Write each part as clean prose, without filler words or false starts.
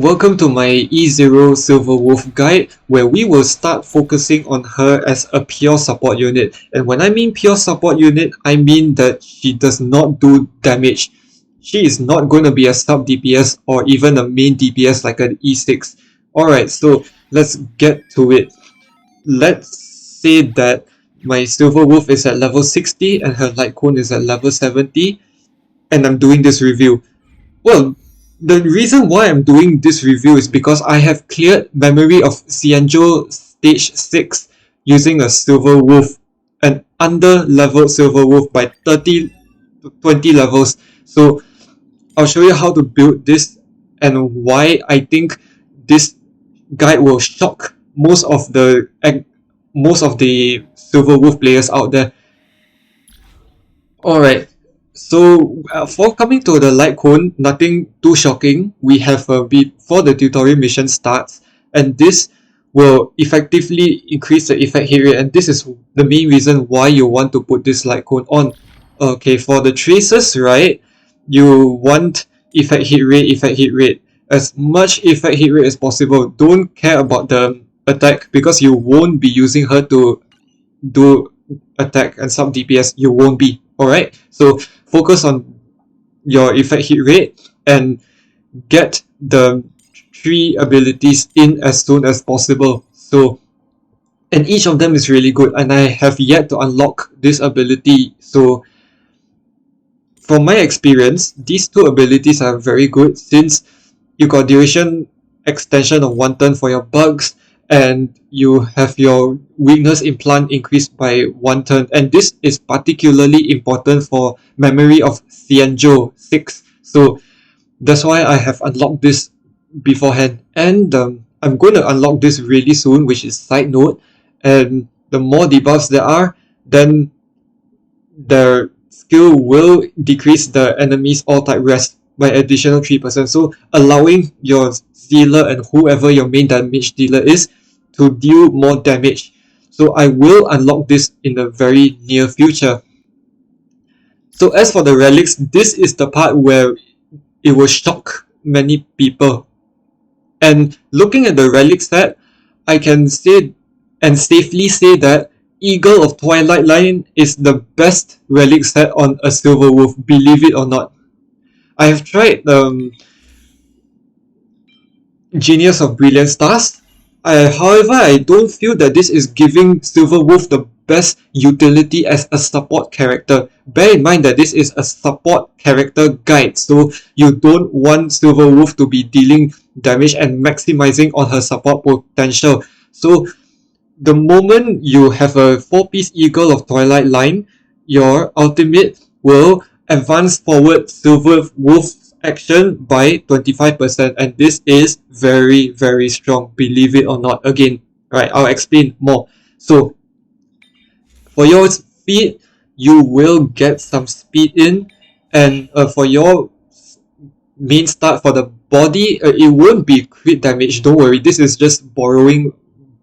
Welcome to my E0 Silver Wolf guide, where we will start focusing on her as a pure support unit. And when I mean pure support unit, I mean that she does not do damage. She is not going to be a sub DPS or even a main DPS like an E6. Alright, so let's get to it. Let's say that my Silver Wolf is at level 60 and her Light Cone is at level 70, and I'm doing this review. Well, the reason why I'm doing this review is because I have cleared Memory of Xianzhou stage 6 using a Silver Wolf, an under-leveled Silver Wolf by 20 levels. So I'll show you how to build this and why I think this guide will shock most of the Silver Wolf players out there. Alright, so for coming to the Light Cone, nothing too shocking. We have before the tutorial mission starts, and this will effectively increase the effect hit rate, and this is the main reason why you want to put this Light Cone on. Okay, for the traces, right, you want effect hit rate, as much effect hit rate as possible. Don't care about the attack because you won't be using her to do attack and sub DPS. You won't be. Alright, so focus on your effect hit rate and get the 3 abilities in as soon as possible. So, and each of them is really good, and I have yet to unlock this ability. So from my experience, these 2 abilities are very good since you got duration extension of 1 turn for your bugs, and you have your weakness implant increased by 1 turn, and this is particularly important for Memory of Xianzhou 6. So that's why I have unlocked this beforehand, and I'm going to unlock this really soon, which is side note. And the more debuffs there are, then the skill will decrease the enemy's all type rest by additional 3%, so allowing your dealer and whoever your main damage dealer is to deal more damage. So I will unlock this in the very near future. So as for the relics, this is the part where it will shock many people. And looking at the relic set, I can say and safely say that Eagle of Twilight line is the best relic set on a Silver Wolf, believe it or not. I have tried Genius of Brilliant Stars. However, I don't feel that this is giving Silver Wolf the best utility as a support character. Bear in mind that this is a support character guide, so you don't want Silver Wolf to be dealing damage and maximizing on her support potential. So the moment you have a 4-piece Eagle of Twilight line, your ultimate will advance forward Silver Wolf's action by 25%, and this is very, very strong, believe it or not. Again, right, I'll explain more. So for your speed, you will get some speed in, and for your main start for the body, it won't be crit damage, don't worry. This is just borrowing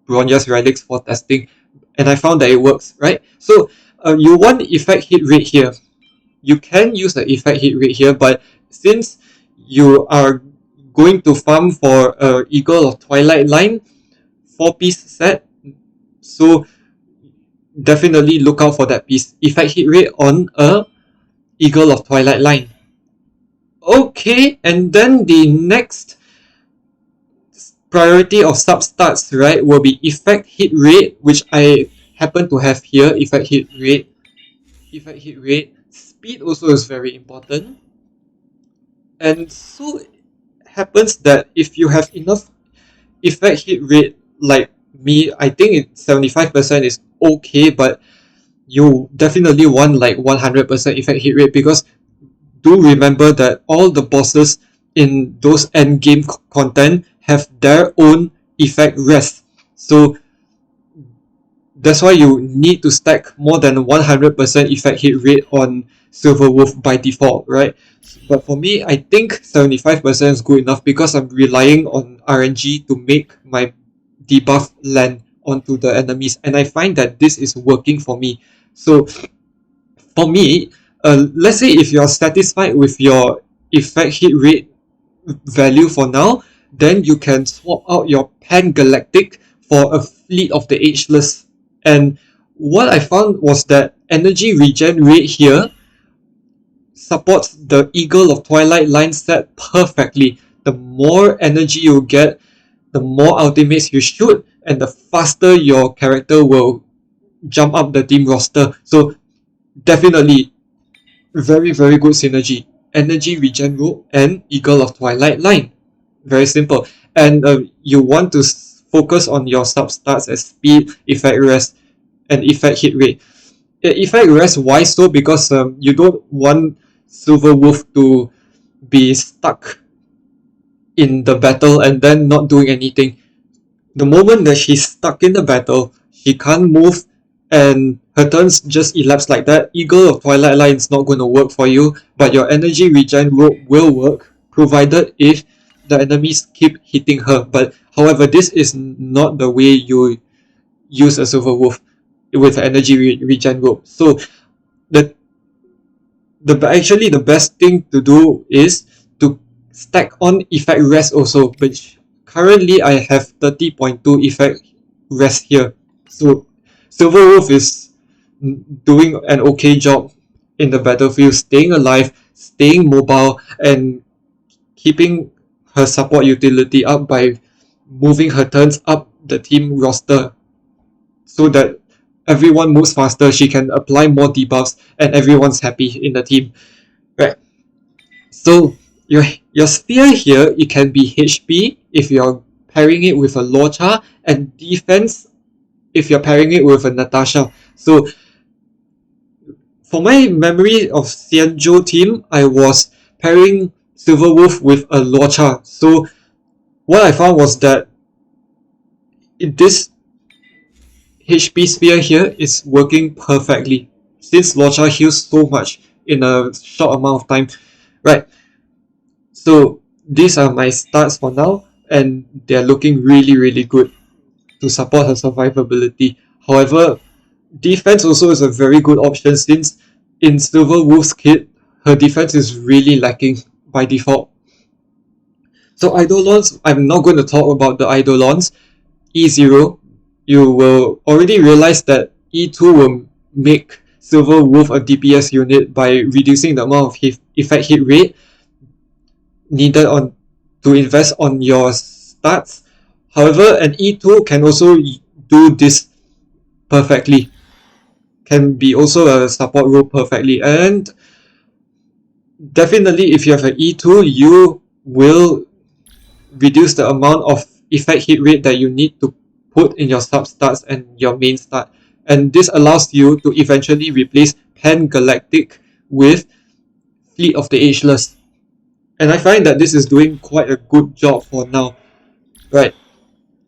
Bronya's relics for testing, and I found that it works, right? So you want effect hit rate here. You can use the effect hit rate here, but since you are going to farm for Eagle of Twilight line 4-piece set, so definitely look out for that piece, effect hit rate on a Eagle of Twilight line. Okay, and then the next priority of sub starts, right, will be effect hit rate, which I happen to have here. Effect hit rate. Speed also is very important, and so it happens that if you have enough effect hit rate like me, I think 75% is okay, but you definitely want like 100% effect hit rate, because do remember that all the bosses in those end game content have their own effect rest. So that's why you need to stack more than 100% effect hit rate on Silver Wolf by default, right? But for me, I think 75% is good enough because I'm relying on RNG to make my debuff land onto the enemies, and I find that this is working for me. So for me, let's say if you're satisfied with your effect hit rate value for now, then you can swap out your pan-galactic for a fleet of the Ageless. And what I found was that energy regen rate here supports the Eagle of Twilight line set perfectly. The more energy you get, the more ultimates you shoot, and the faster your character will jump up the team roster. So definitely very good synergy. Energy regen rope and Eagle of Twilight line. Very simple. And you want to focus on your sub stats as speed, effect rest, and effect hit rate. Effect rest, why so? Because you don't want Silver Wolf to be stuck in the battle and then not doing anything. The moment that she's stuck in the battle, she can't move and her turns just elapse like that. Eagle of Twilight line is not going to work for you, but your energy regen rope will work, provided if the enemies keep hitting her. But however, this is not the way you use a Silver Wolf with energy regen rope. So the actually the best thing to do is to stack on effect rest also, which currently I have 30.2 effect rest here. So Silver Wolf is doing an okay job in the battlefield, staying alive, staying mobile, and keeping her support utility up by moving her turns up the team roster so that everyone moves faster, she can apply more debuffs, and everyone's happy in the team. Right. So your spear here, it can be HP if you're pairing it with a Locha, and defense if you're pairing it with a Natasha. So for my Memory of Xianzhou team, I was pairing Silver Wolf with a Locha. So what I found was that this HP spear here is working perfectly since Locha heals so much in a short amount of time. Right. So these are my starts for now, and they're looking really good to support her survivability. However, defense also is a very good option since in Silver Wolf's kit, her defense is really lacking by default. So Eidolons, I'm not going to talk about the Eidolons. E0, you will already realize that E2 will make Silver Wolf a DPS unit by reducing the amount of effect hit rate needed to invest on your stats. However, an E2 can also do this perfectly. Can be also a support role perfectly. And definitely if you have an E2, you will reduce the amount of effect hit rate that you need to put in your sub stats and your main stat. And this allows you to eventually replace Pan-Galactic with Fleet of the Ageless. And I find that this is doing quite a good job for now. Right.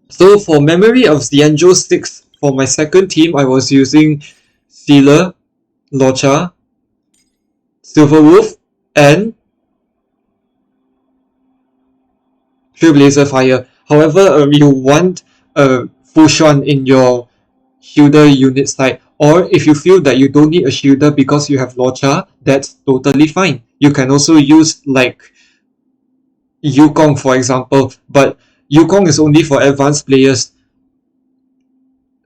So for Memory of Xianzhou 6, for my second team, I was using Sealer, Locha, Silver Wolf, and Trailblazer Fire. However, you want a Fushuan in your shielder unit side, or if you feel that you don't need a shielder because you have Locha, that's totally fine. You can also use like Yukong for example, but Yukong is only for advanced players.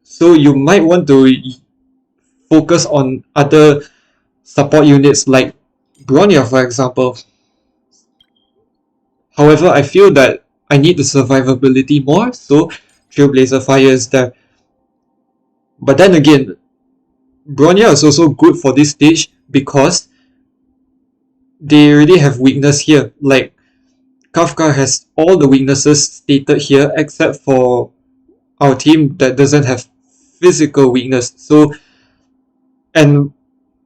So you might want to focus on other support units like Bronya for example. However, I feel that I need the survivability more, so Trailblazer Fire is there. But then again, Bronya is also good for this stage because they already have weakness here. Like Kafka has all the weaknesses stated here except for our team that doesn't have physical weakness. So, and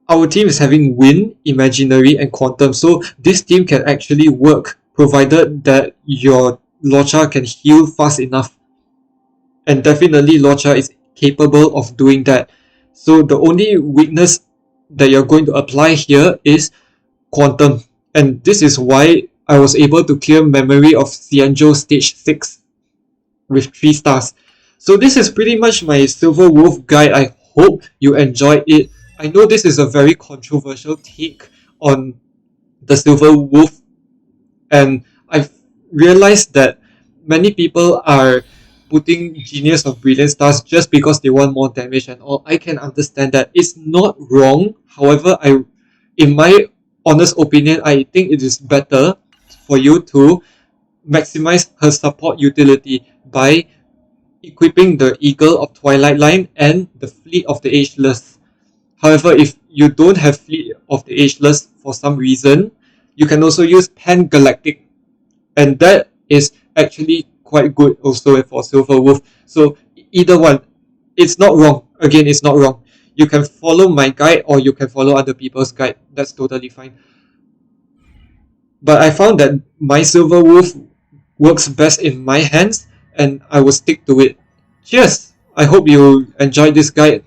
our team is having Wind, Imaginary, and Quantum. So this team can actually work provided that your Locha can heal fast enough. And definitely Locha is capable of doing that. So the only weakness that you're going to apply here is Quantum. And this is why I was able to clear Memory of Xianzhou stage 6 with 3 stars. So this is pretty much my Silver Wolf guide. I hope you enjoyed it. I know this is a very controversial take on the Silver Wolf, and I've realized that many people are putting Genius of Brilliant Stars just because they want more damage and all. I can understand that. It's not wrong. However, in my honest opinion, I think it is better for you to maximize her support utility by equipping the Eagle of Twilight line and the Fleet of the Ageless. However, if you don't have Fleet of the Ageless for some reason, you can also use Pan Galactic, and that is actually quite good also for Silver Wolf. So either one, it's not wrong. Again, it's not wrong. You can follow my guide or you can follow other people's guide. That's totally fine. But I found that my Silver Wolf works best in my hands and I will stick to it. Cheers! I hope you enjoyed this guide.